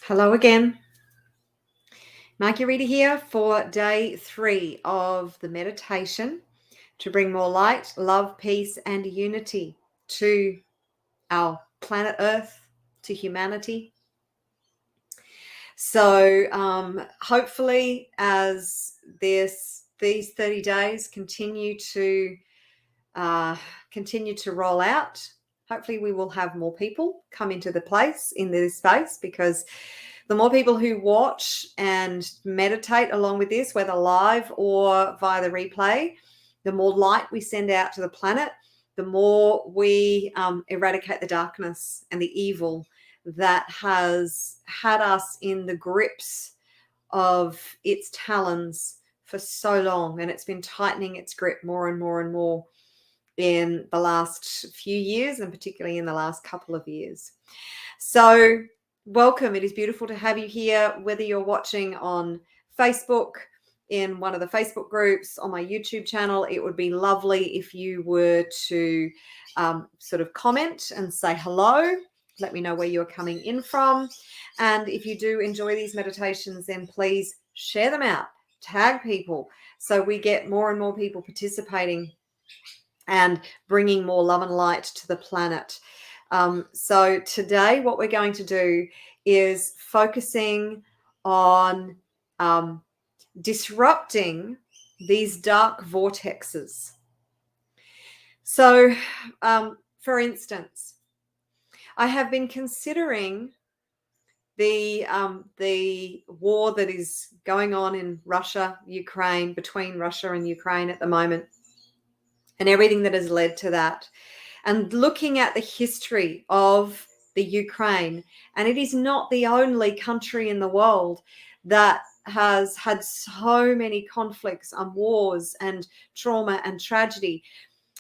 Hello again. Margarita here for day 3 of the meditation to bring more light, love, peace, and unity to our planet Earth, to humanity. So hopefully as these 30 days continue to roll out, hopefully we will have more people come into the place in this space, because the more people who watch and meditate along with this, whether live or via the replay, the more light we send out to the planet, the more we eradicate the darkness and the evil that has had us in the grips of its talons for so long. And it's been tightening its grip more and more and more in the last few years, and particularly in the last couple of years. So welcome. It is beautiful to have you here, whether you're watching on Facebook, in one of the Facebook groups, on my YouTube channel. It would be lovely if you were to sort of comment and say hello. Let me know where you're coming in from. And if you do enjoy these meditations, then please share them out, tag people, so we get more and more people participating and bringing more love and light to the planet. So today what we're going to do is focusing on disrupting these dark vortexes. So for instance, I have been considering the war that is going on in Russia, Ukraine, between Russia and Ukraine at the moment, and everything that has led to that, and looking at the history of the Ukraine. And it is not the only country in the world that has had so many conflicts and wars and trauma and tragedy.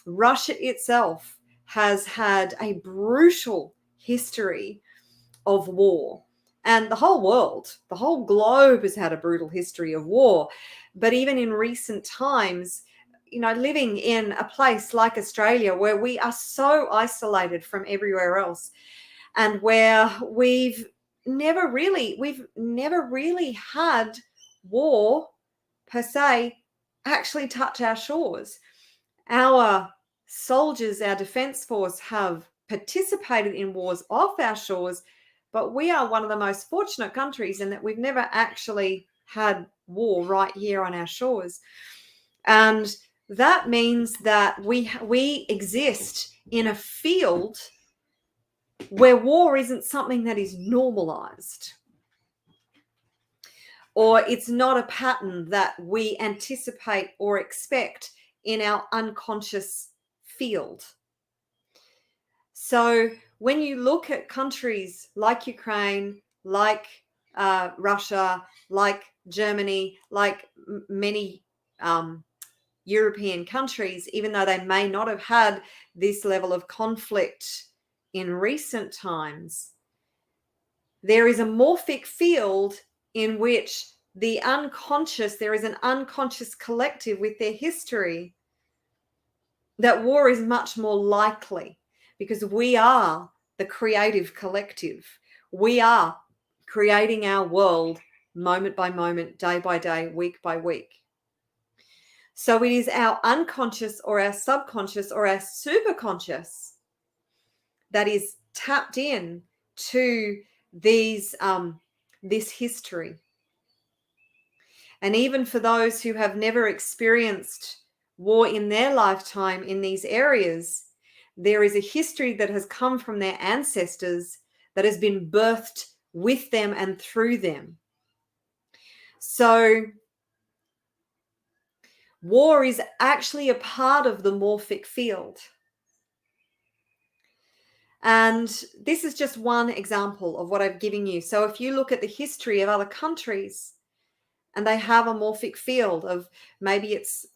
Russia itself has had a brutal history of war. And the whole world, the whole globe has had a brutal history of war. But even in recent times, living in a place like Australia, where we are so isolated from everywhere else, and where we've never really had war per se actually touch our shores. Our soldiers, our defense force, have participated in wars off our shores, but we are one of the most fortunate countries in that we've never actually had war right here on our shores. And that means that we exist in a field where war isn't something that is normalized, or it's not a pattern that we anticipate or expect in our unconscious field. So when you look at countries like Ukraine, like Russia, like Germany, like many European countries, even though they may not have had this level of conflict in recent times, there is a morphic field in which there is an unconscious collective with their history, that war is much more likely, because we are the creative collective. We are creating our world moment by moment, day by day, week by week. So it is our unconscious or our subconscious or our superconscious that is tapped in to this history. And even for those who have never experienced war in their lifetime in these areas, there is a history that has come from their ancestors that has been birthed with them and through them. So war is actually a part of the morphic field. And this is just one example of what I've given you. So if you look at the history of other countries, and they have a morphic field of, maybe it's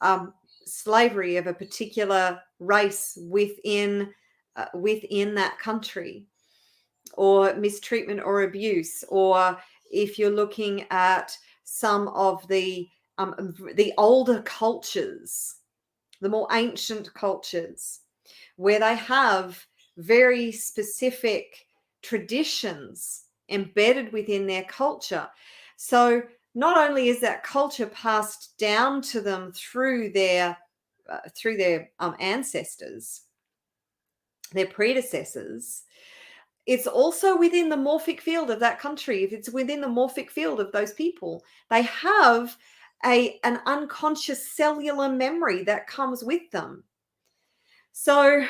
slavery of a particular race within that country, or mistreatment or abuse, or if you're looking at some of the older cultures, the more ancient cultures, where they have very specific traditions embedded within their culture. So not only is that culture passed down to them through their ancestors, their predecessors, it's also within the morphic field of that country. If it's within the morphic field of those people, they have an unconscious cellular memory that comes with them. So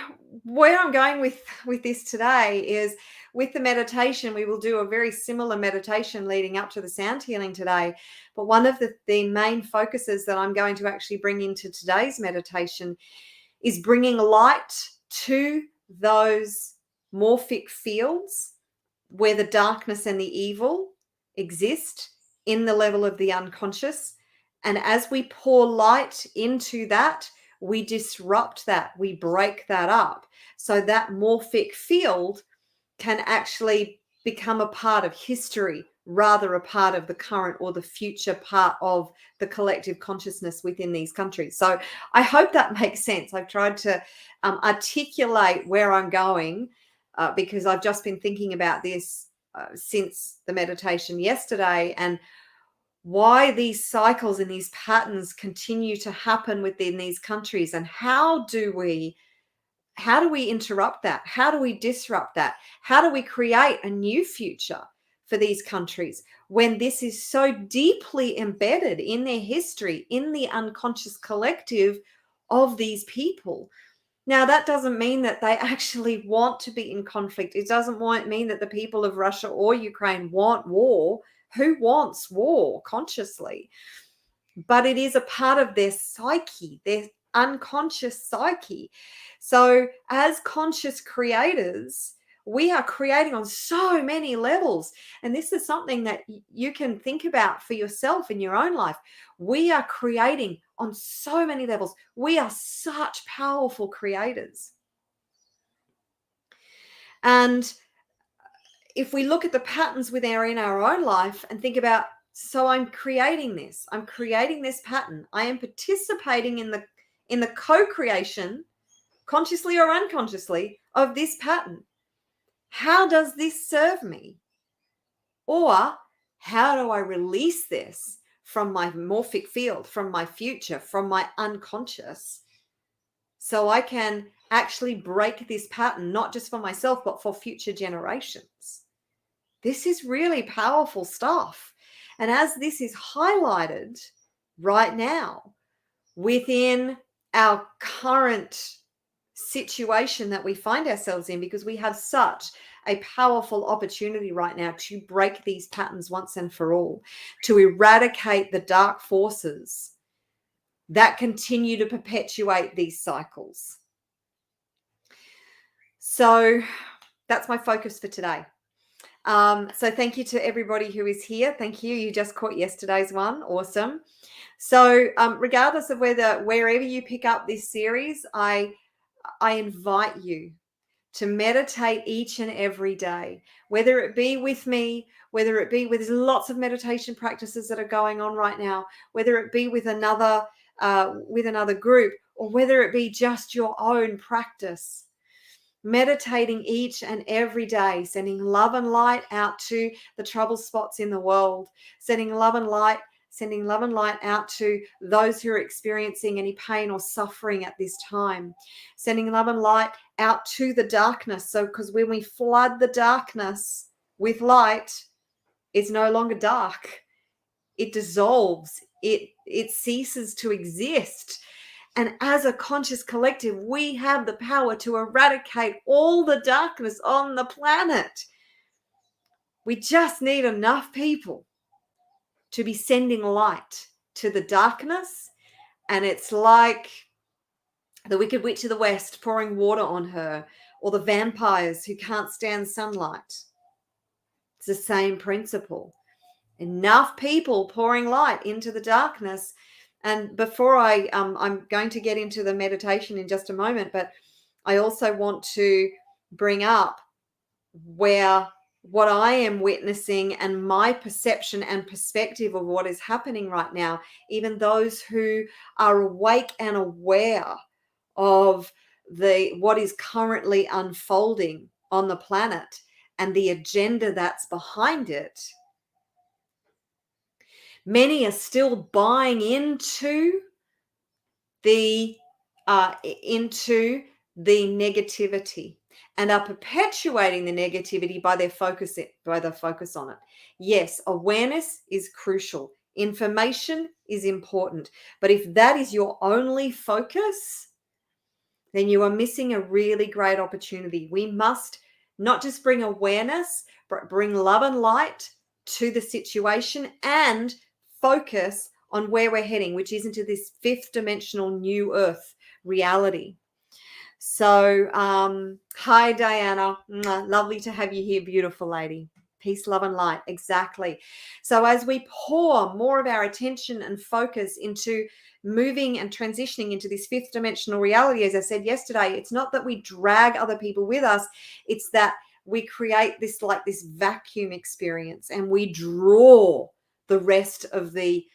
where I'm going with this today is, with the meditation, we will do a very similar meditation leading up to the sound healing today. But one of the main focuses that I'm going to actually bring into today's meditation is bringing light to those morphic fields where the darkness and the evil exist in the level of the unconscious. And as we pour light into that, we disrupt that, we break that up, so that morphic field can actually become a part of history, rather a part of the current or the future part of the collective consciousness within these countries. So I hope that makes sense. I've tried to articulate where I'm going because I've just been thinking about this since the meditation yesterday, and why these cycles and these patterns continue to happen within these countries, and how do we interrupt that? How do we disrupt that? How do we create a new future for these countries when this is so deeply embedded in their history, in the unconscious collective of these people? Now, that doesn't mean that they actually want to be in conflict. It doesn't mean that the people of Russia or Ukraine want war. Who wants war consciously? But it is a part of their psyche, their unconscious psyche. So as conscious creators, we are creating on so many levels. And this is something that you can think about for yourself in your own life. We are creating on so many levels. We are such powerful creators. And if we look at the patterns within our own life and think about, so I'm creating this pattern. I am participating in the co-creation, consciously or unconsciously, of this pattern. How does this serve me? Or how do I release this from my morphic field, from my future, from my unconscious, so I can actually break this pattern, not just for myself, but for future generations? This is really powerful stuff. And as this is highlighted right now within our current situation that we find ourselves in, because we have such a powerful opportunity right now to break these patterns once and for all, to eradicate the dark forces that continue to perpetuate these cycles. So that's my focus for today. So thank you to everybody who is here. Thank you. You just caught yesterday's one. Awesome. So regardless of wherever you pick up this series, I invite you to meditate each and every day, whether it be with me, whether it be with, there's lots of meditation practices that are going on right now, whether it be with another group, or whether it be just your own practice. Meditating each and every day, sending love and light out to the trouble spots in the world, sending love and light out to those who are experiencing any pain or suffering at this time, sending love and light out to the darkness. So, because when we flood the darkness with light, it's no longer dark. It dissolves. It ceases to exist. And as a conscious collective, we have the power to eradicate all the darkness on the planet. We just need enough people to be sending light to the darkness. And it's like the Wicked Witch of the West pouring water on her, or the vampires who can't stand sunlight. It's the same principle. Enough people pouring light into the darkness. And before I'm going to get into the meditation in just a moment, but I also want to bring up what I am witnessing and my perception and perspective of what is happening right now. Even those who are awake and aware of what is currently unfolding on the planet, and the agenda that's behind it, many are still buying into the negativity and are perpetuating the negativity by their focus on it. Yes, awareness is crucial. Information is important. But if that is your only focus, then you are missing a really great opportunity. We must not just bring awareness, but bring love and light to the situation and focus on where we're heading, which is into this fifth dimensional new earth reality. So, hi, Diana. Lovely to have you here, beautiful lady. Peace, love, and light. Exactly. So as we pour more of our attention and focus into moving and transitioning into this fifth dimensional reality, as I said yesterday, it's not that we drag other people with us. It's that we create this vacuum experience, and we draw the rest of the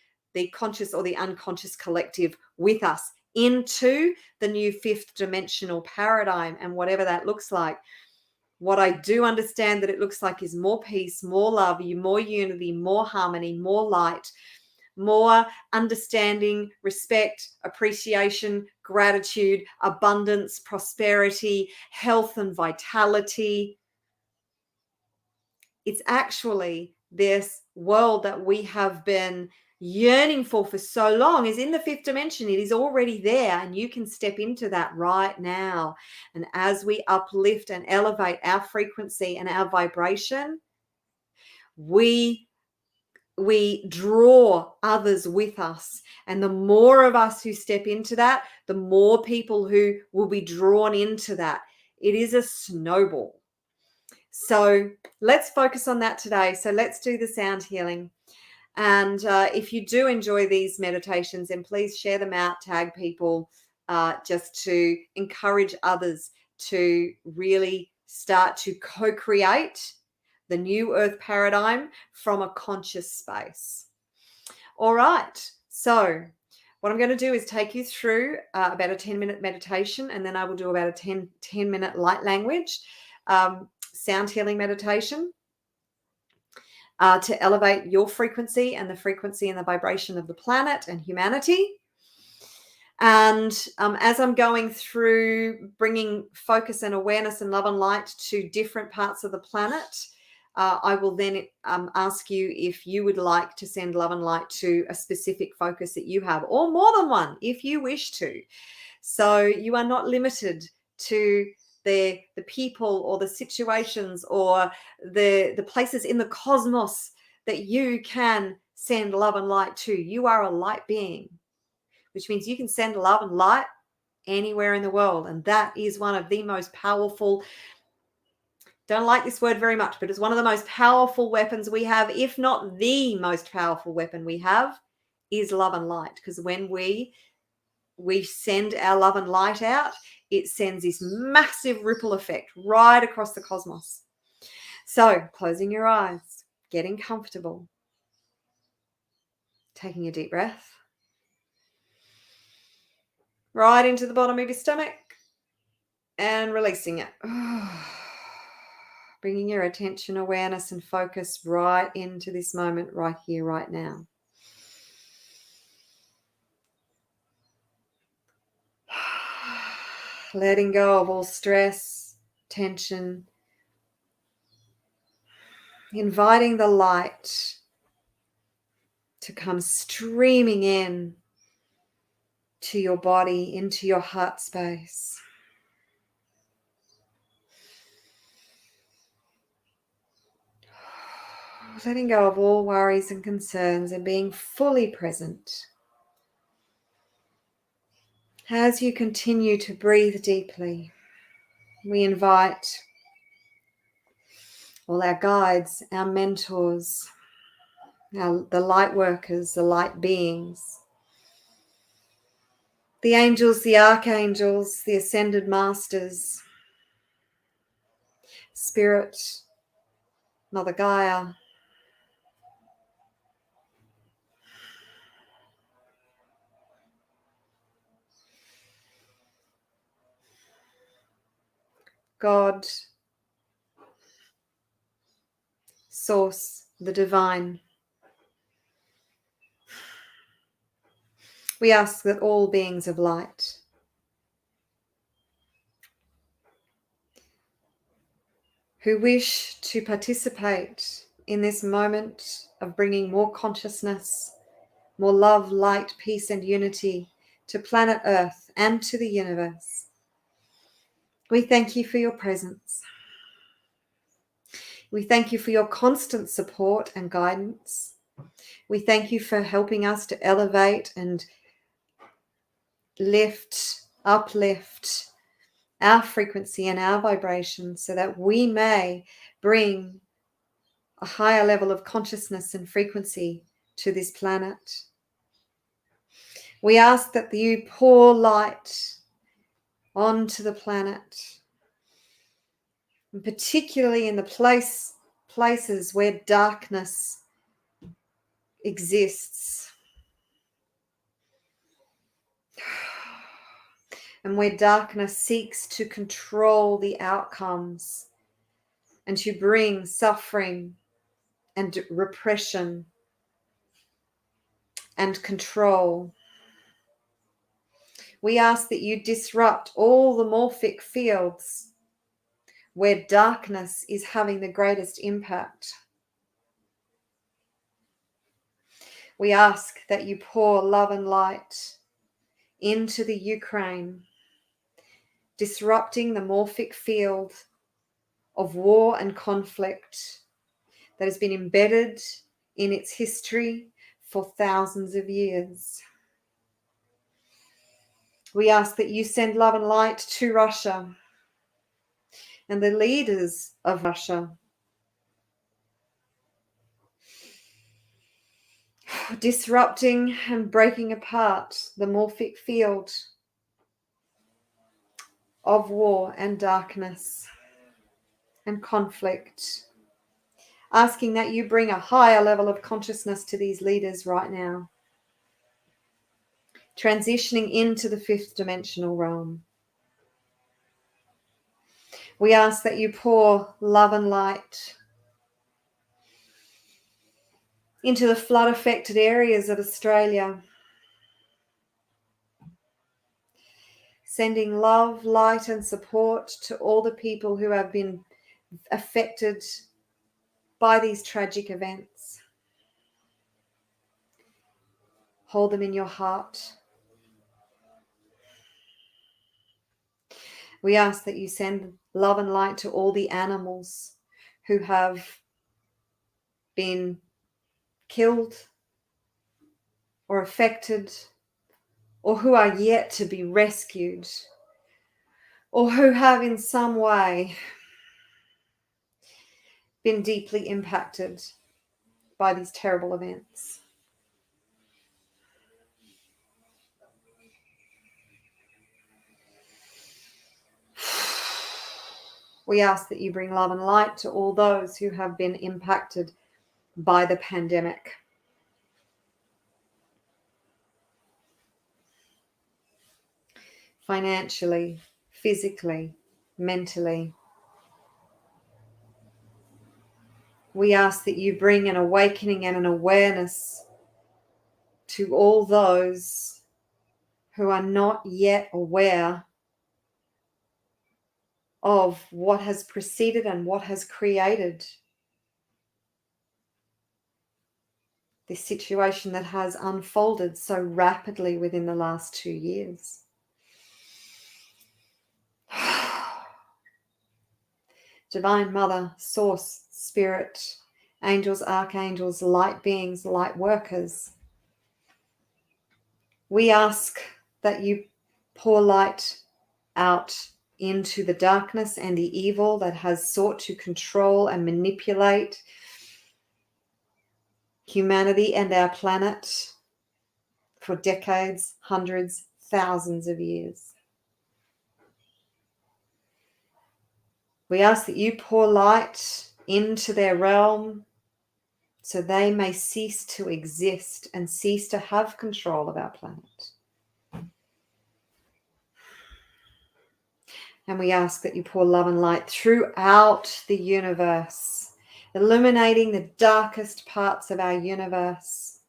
conscious or the unconscious collective with us into the new fifth dimensional paradigm, and whatever that looks like. What I do understand that it looks like is more peace, more love, more unity, more harmony, more light, more understanding, respect, appreciation, gratitude, abundance, prosperity, health, and vitality. It's actually this world that we have been yearning for so long is in the fifth dimension. It is already there, and you can step into that right now. And as we uplift and elevate our frequency and our vibration, we draw others with us. And the more of us who step into that, the more people who will be drawn into that. It is a snowball. So let's focus on that today. So let's do the sound healing. And if you do enjoy these meditations, then please share them out, tag people, just to encourage others to really start to co-create the new earth paradigm from a conscious space. All right. So what I'm going to do is take you through about a 10-minute meditation, and then I will do about a 10-minute light language sound healing meditation to elevate your frequency and the frequency and the vibration of the planet and humanity. And as I'm going through bringing focus and awareness and love and light to different parts of the planet, I will then ask you if you would like to send love and light to a specific focus that you have, or more than one if you wish to. So you are not limited to the people or the situations or the places in the cosmos that you can send love and light to. You are a light being, which means you can send love and light anywhere in the world. And that is one of the most powerful, don't like this word very much, but it's one of the most powerful weapons we have, if not the most powerful weapon we have, is love and light. Because when we send our love and light out, it sends this massive ripple effect right across the cosmos. So closing your eyes, getting comfortable, taking a deep breath right into the bottom of your stomach and releasing it. Bringing your attention, awareness, and focus right into this moment, right here, right now. Letting go of all stress, tension, inviting the light to come streaming in to your body, into your heart space. Letting go of all worries and concerns and being fully present. As you continue to breathe deeply, we invite all our guides, our mentors, the light workers, the light beings, the angels, the archangels, the ascended masters, Spirit, Mother Gaia, God, source, the divine. We ask that all beings of light who wish to participate in this moment of bringing more consciousness, more love, light, peace, and unity to planet Earth and to the universe, we thank you for your presence. We thank you for your constant support and guidance. We thank you for helping us to elevate and uplift our frequency and our vibration so that we may bring a higher level of consciousness and frequency to this planet. We ask that you pour light onto the planet, and particularly in the places where darkness exists and where darkness seeks to control the outcomes and to bring suffering and repression and control. We ask that you disrupt all the morphic fields where darkness is having the greatest impact. We ask that you pour love and light into the Ukraine, disrupting the morphic field of war and conflict that has been embedded in its history for thousands of years. We ask that you send love and light to Russia and the leaders of Russia, disrupting and breaking apart the morphic field of war and darkness and conflict, asking that you bring a higher level of consciousness to these leaders right now, transitioning into the fifth dimensional realm. We ask that you pour love and light into the flood-affected areas of Australia, sending love, light, and support to all the people who have been affected by these tragic events. Hold them in your heart. We ask that you send love and light to all the animals who have been killed or affected, or who are yet to be rescued, or who have in some way been deeply impacted by these terrible events. We ask that you bring love and light to all those who have been impacted by the pandemic. Financially, physically, mentally. We ask that you bring an awakening and an awareness to all those who are not yet aware of what has preceded and what has created this situation that has unfolded so rapidly within the last 2 years. Divine Mother, Source, Spirit, angels, archangels, light beings, light workers, we ask that you pour light out into the darkness and the evil that has sought to control and manipulate humanity and our planet for decades, hundreds, thousands of years. We ask that you pour light into their realm so they may cease to exist and cease to have control of our planet. And we ask that you pour love and light throughout the universe illuminating the darkest parts of our universe,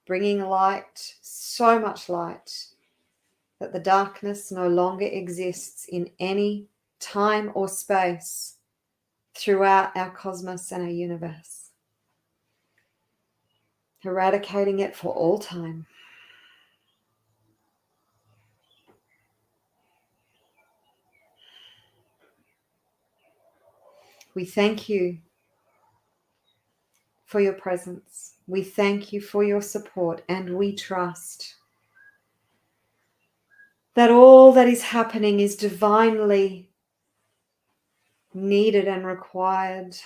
bringing light, so much light, that the darkness no longer exists in any time or space throughout our cosmos and our universe, eradicating it for all time. We thank you for your presence. We thank you for your support, and we trust that all that is happening is divinely needed and required,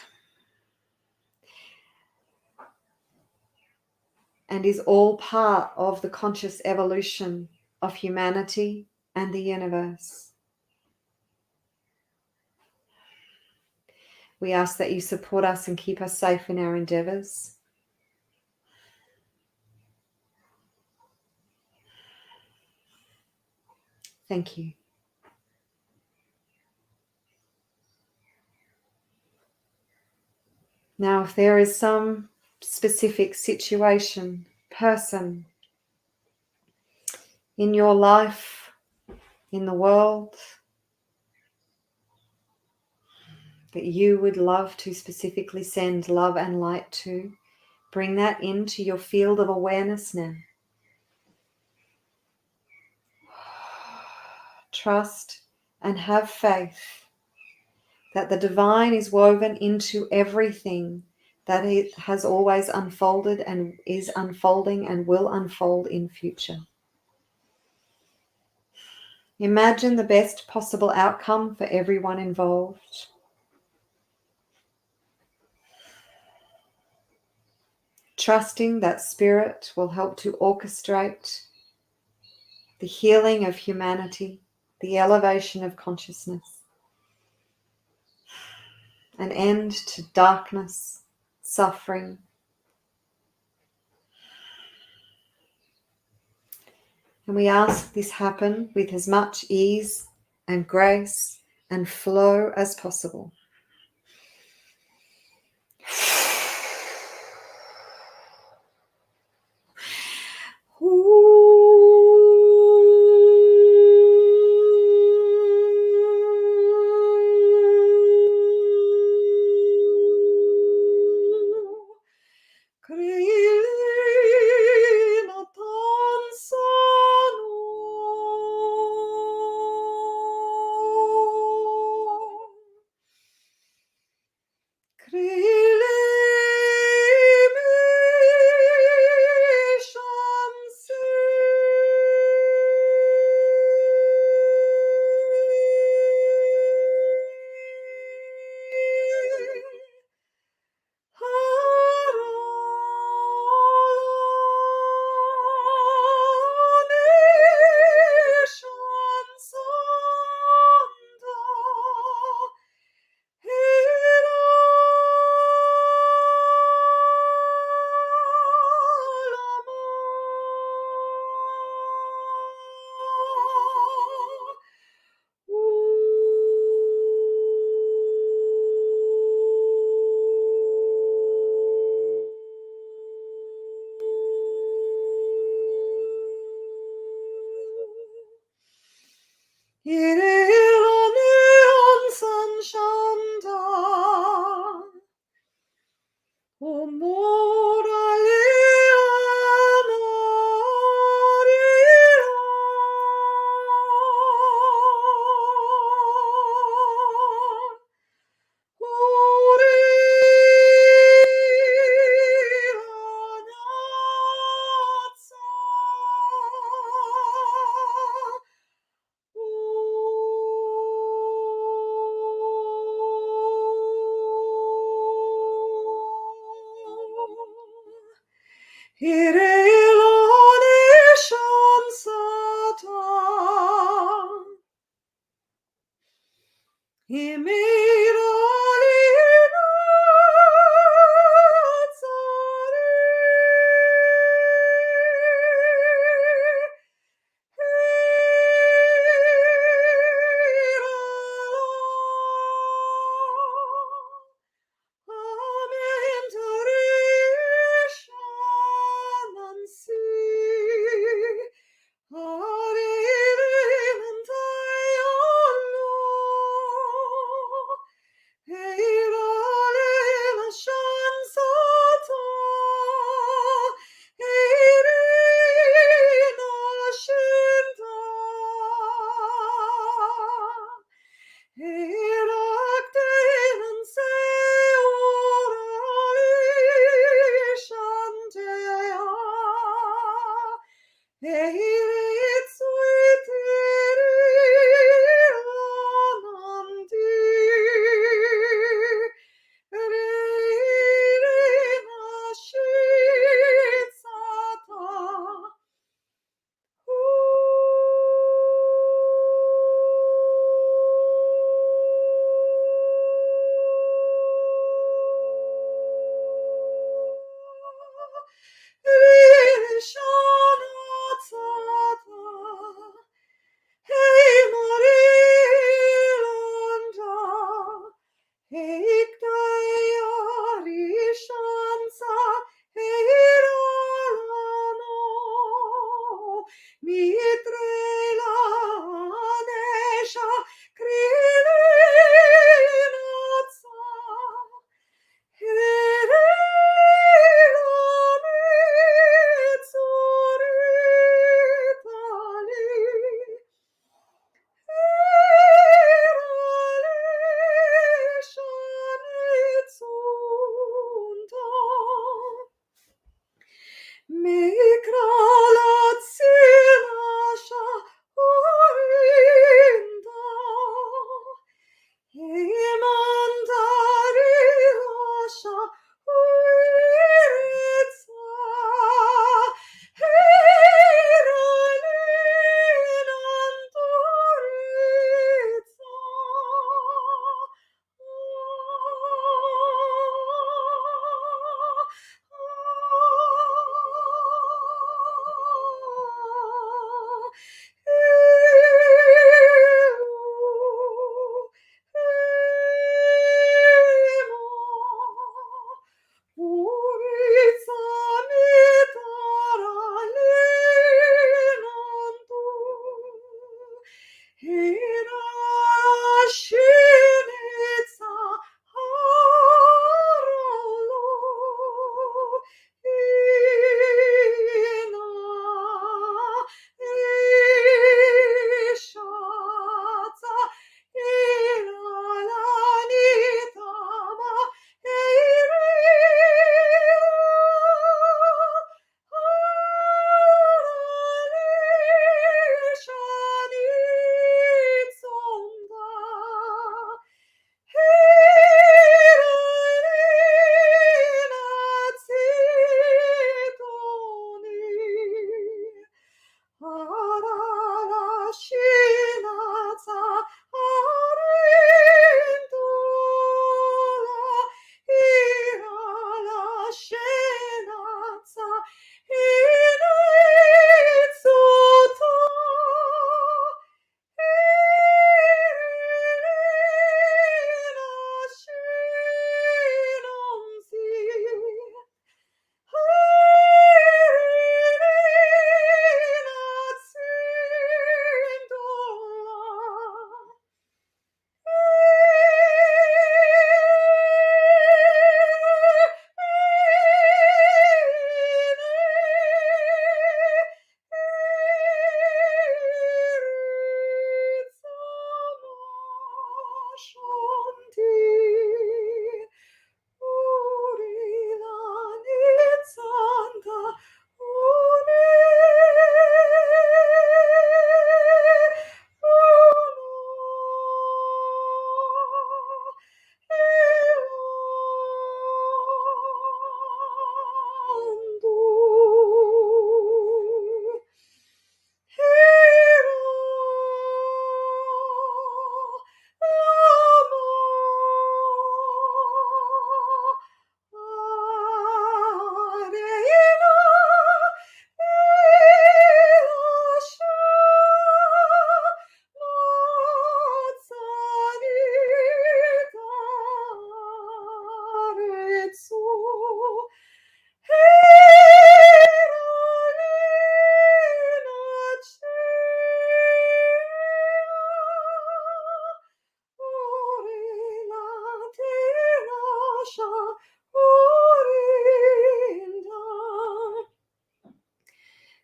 and is all part of the conscious evolution of humanity and the universe. We ask that you support us and keep us safe in our endeavors. Thank you. Now, if there is some specific situation, person in your life, in the world, that you would love to specifically send love and light to, bring that into your field of awareness now. Trust and have faith that the divine is woven into everything, that it has always unfolded and is unfolding and will unfold in future. Imagine the best possible outcome for everyone involved. Trusting that spirit will help to orchestrate the healing of humanity, the elevation of consciousness, an end to darkness, suffering. And we ask this happen with as much ease and grace and flow as possible.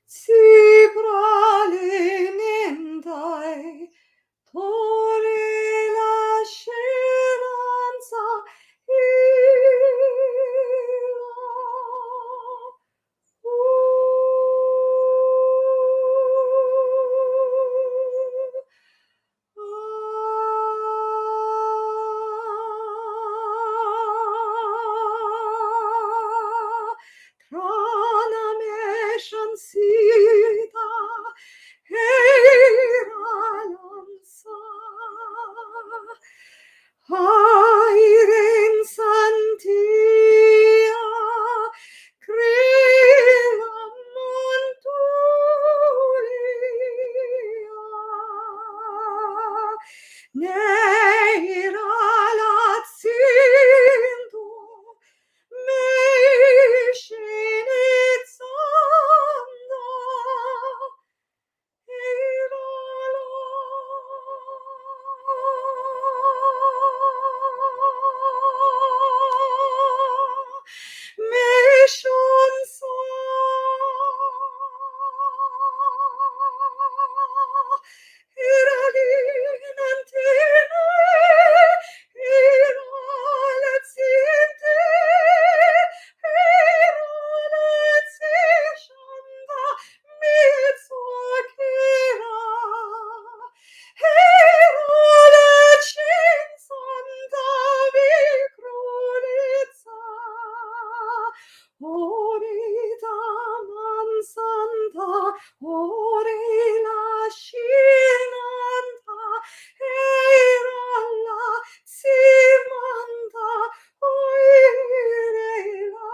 Sibralenendai, Tore la speranza Traname sita Heiranza Airen Santia Crela Mantulia Neira Lazinto Meshinitsanda Orita mansanta, ore la scinanta, era la simanta, oire la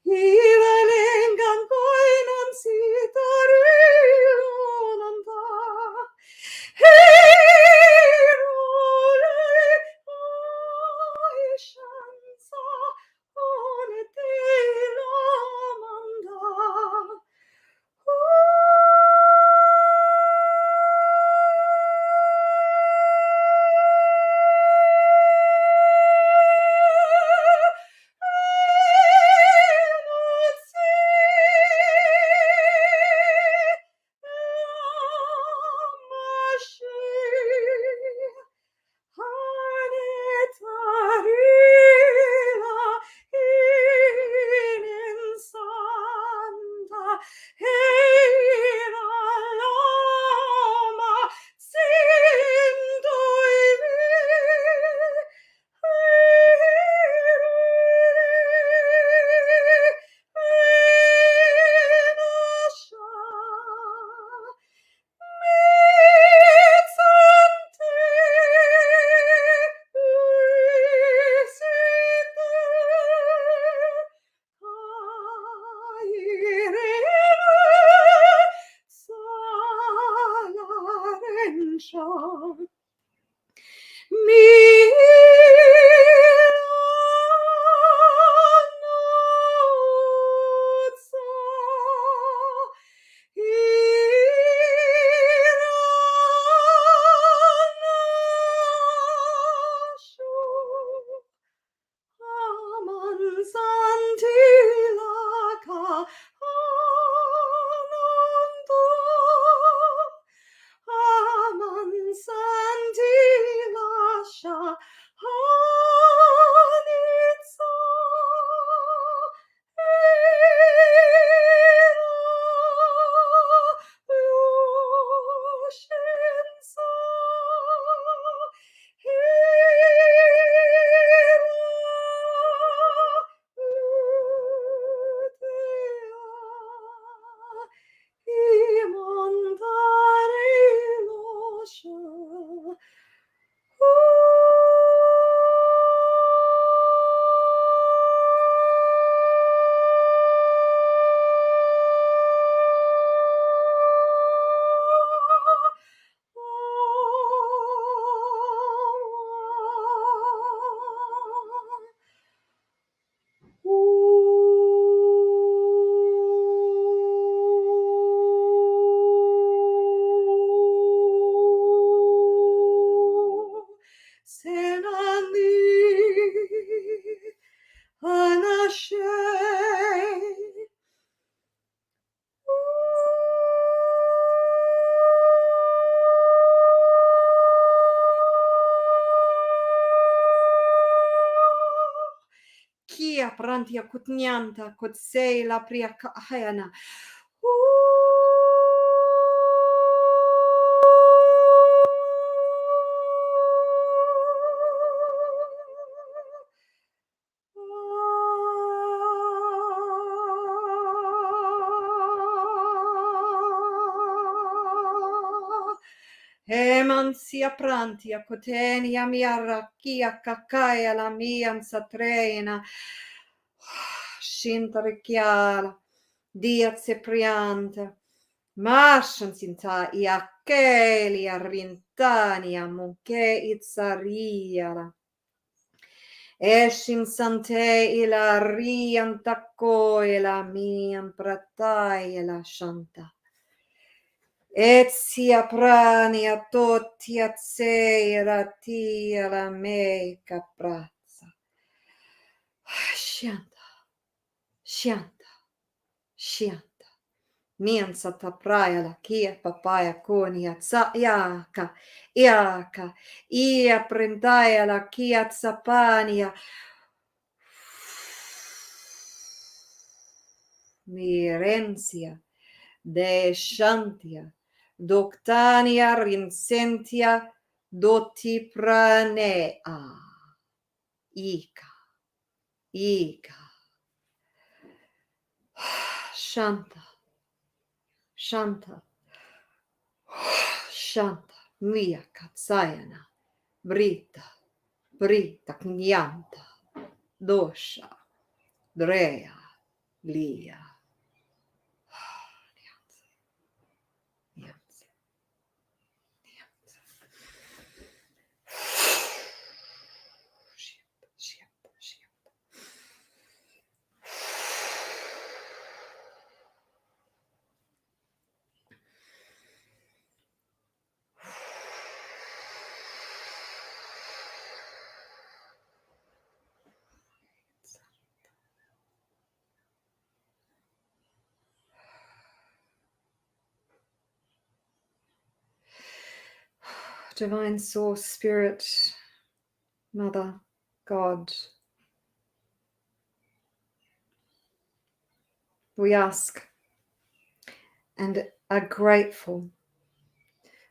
Ivalengan koinan sitarilunanta. Heirole aishansa onetelamanda. shia prantia kutnyanta kutsei la pria hayana. Emansia prantia cotenia mia kia kakaya la mian satrena. Shintarekiala, dia ceprianta. Marsan sinta iakelia rintania munke itsariala. Eshin sante ila riantako ila mian pratai ila shanta. Etsia prania totia tseira tia la me caprazza. Shanta, shanta, shanta. Miensa tapraja la kia papaya konia tsa iaka, iaka, ia prendaja la kia tsapania. Mirencia, de shantia, doctania rinsentia, doti pranea. Ika, ika. Shanta. Shanta, shanta, mia katsayana, brita, brita, knyanta, dosha, drea, lia. Nyanza, nyanza. Shianta, shianta. Divine Source, Spirit, Mother, God, we ask and are grateful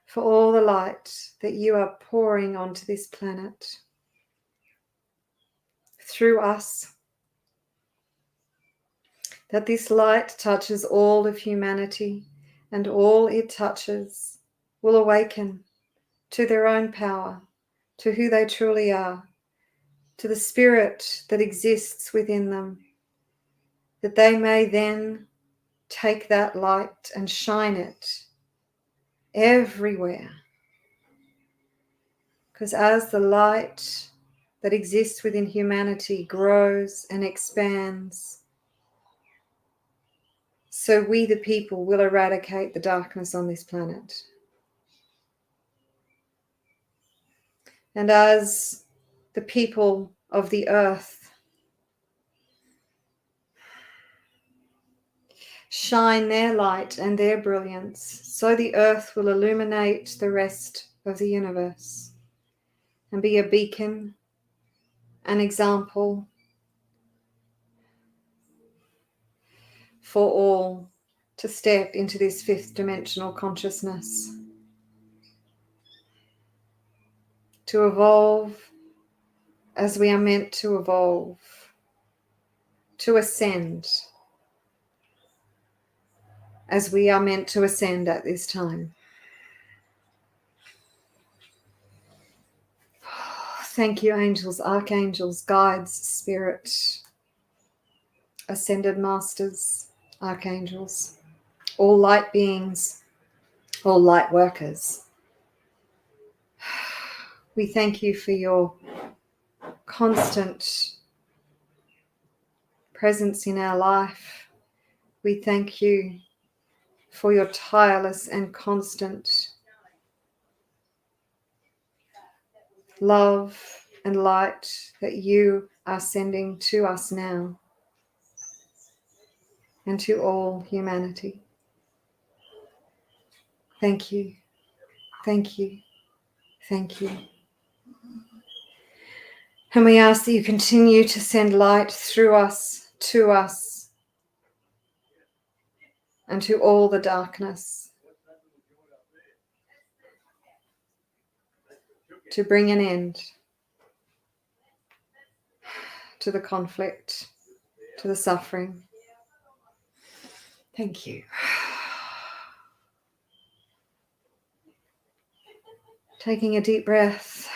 for all the light that you are pouring onto this planet through us, that this light touches all of humanity and all it touches will awaken to their own power, to who they truly are, to the spirit that exists within them, that they may then take that light and shine it everywhere. Because as the light that exists within humanity grows and expands, so we the people will eradicate the darkness on this planet. And as the people of the earth shine their light and their brilliance, so the earth will illuminate the rest of the universe and be a beacon, an example for all to step into this fifth dimensional consciousness, to evolve as we are meant to evolve, to ascend as we are meant to ascend at this time. Thank you, angels, archangels, guides, spirit, ascended masters, archangels, all light beings, all light workers. We thank you for your constant presence in our life. We thank you for your tireless and constant love and light that you are sending to us now and to all humanity. Thank you, thank you, thank you. And we ask that you continue to send light through us, to us, and to all the darkness, to bring an end to the conflict, to the suffering. Thank you. Taking a deep breath.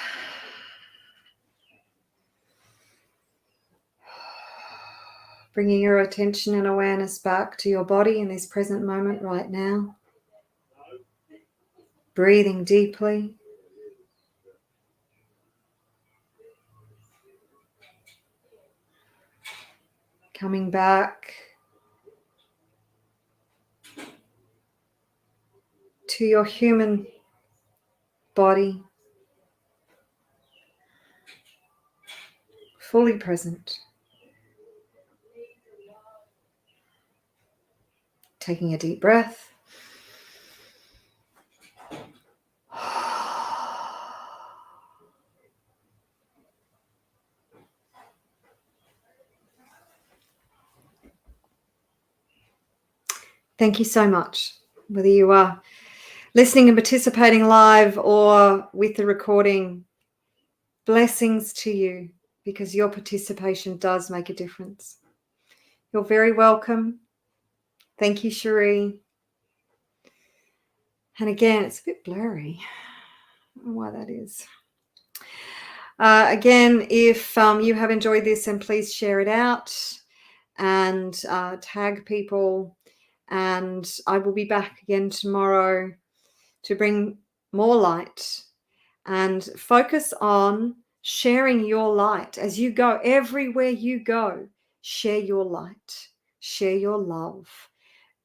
Bringing your attention and awareness back to your body in this present moment right now. Breathing deeply. Coming back to your human body. Fully present. Taking a deep breath. Thank you so much, whether you are listening and participating live or with the recording. Blessings to you, because your participation does make a difference. You're very welcome. Thank you, Cherie. And again, it's a bit blurry. I don't know why that is. Again, if you have enjoyed this, then please share it out and tag people. And I will be back again tomorrow to bring more light and focus on sharing your light as you go. Everywhere you go, share your light, share your love.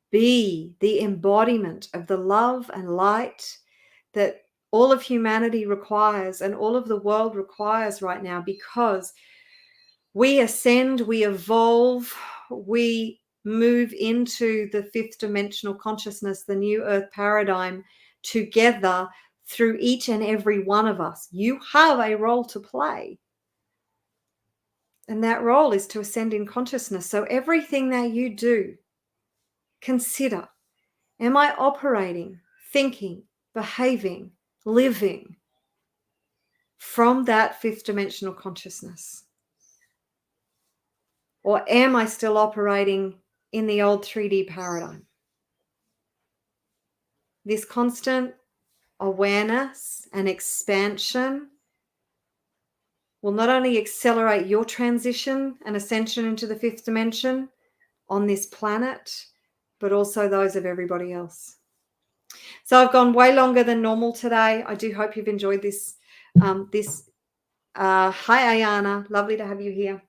Be the embodiment of the love and light that all of humanity requires and all of the world requires right now, because we ascend, we evolve, we move into the fifth dimensional consciousness, the new earth paradigm, together through each and every one of us. You have a role to play. And that role is to ascend in consciousness. So everything that you do, consider, am I operating, thinking, behaving, living from that fifth dimensional consciousness? Or am I still operating in the old 3D paradigm? This constant awareness and expansion will not only accelerate your transition and ascension into the fifth dimension on this planet, but also those of everybody else. So I've gone way longer than normal today. I do hope you've enjoyed this. Hi, Ayana. Lovely to have you here.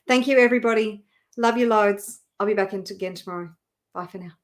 Thank you, everybody. Love you loads. I'll be back in again tomorrow. Bye for now.